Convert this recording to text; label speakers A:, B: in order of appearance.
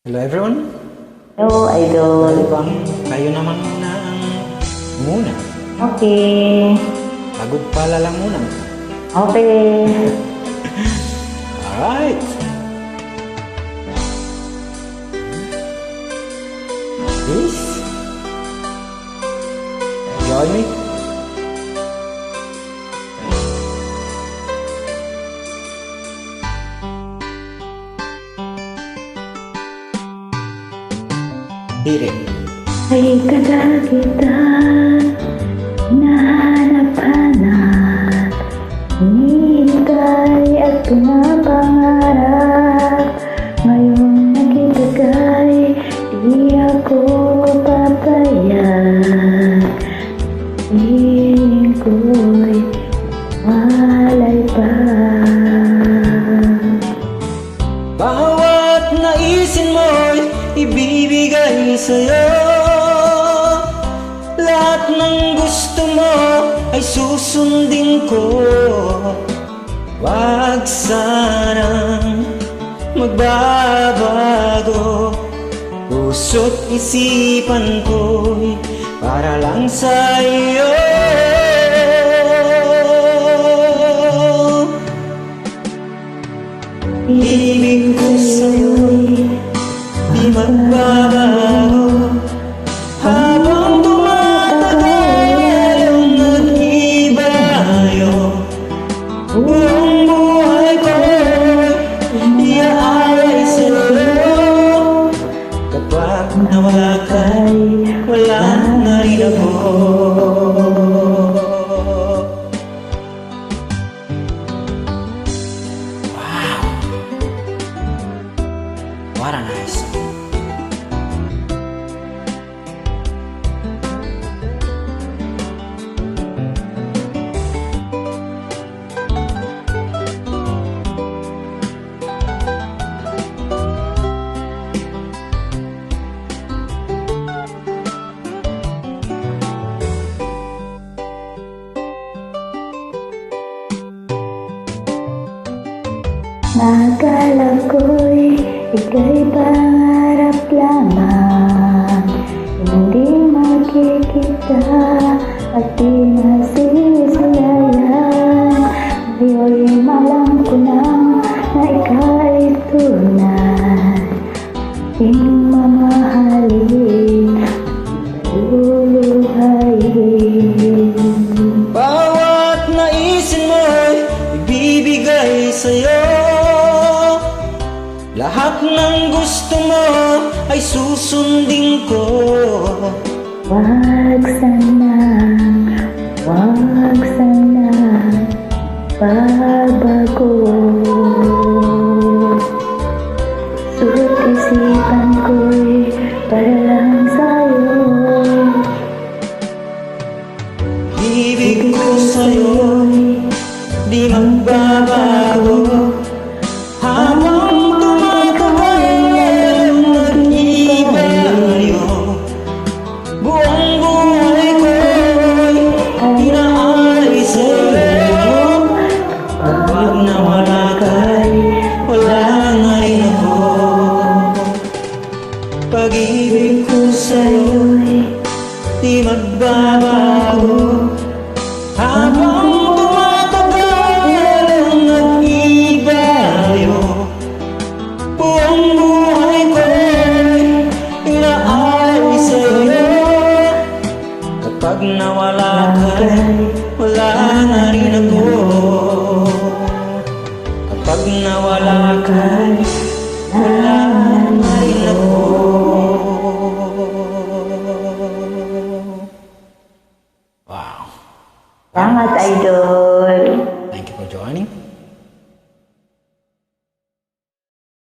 A: Hello everyone!
B: Hello, idol.
A: Kayo naman muna ang muna.
B: Okay.
A: Bago pala lang muna.
B: Okay.
A: Alright! Please join me. Hiring.
B: Ay kadakitan, hinahanap-hanap, hinihintay at pinapangarap. Ngayon nakitagay, di ako papayag. Hiling ko'y malay pa.
A: Bawat naisin mo'y ibibigay sa'yo. Lahat ng gusto mo ay susundin ko. Wag sanang magbabago. Puso't isipan ko'y para lang sa'yo. Ibig ko sa'yo'y di magbabago. Habang tumatagal ang nag-ibayo, buong buhay ko'y iaalay sa'yo. Kapag nawala ka'y wala na rin ako. What a nice song.
B: Nakala ko'y ika'y pangarap lamang, hindi makikita at di nasisilayan. Ngayon'y malam ko lang na ika'y tunay, aking mamahalin, luluhayin.
A: Bawat naisin mo'y ibibigay sa'yo. Lahat ng gusto mo ay susundin ko.
B: Wag sanang babago. Suot isipan ko'y para lang sa'yo.
A: Ibig ko sa'yo'y di magbabago. Habang tumatagal ang nag-ibayo, buong buhay ko'y inaalay sa'yo. Kapag nawala ka'y wala na rin ako. Pag-ibig ko sa'yo'y di magbabago. Habang tumatagal ang nag-ibayo, buong buhay ko'y inaalay sa'yo. Kapag nawala ka'y wala na rin ako. Kapag nawala ka'y wala na rin ako. Wow.
B: Salamat, idol.
A: Thank you for joining.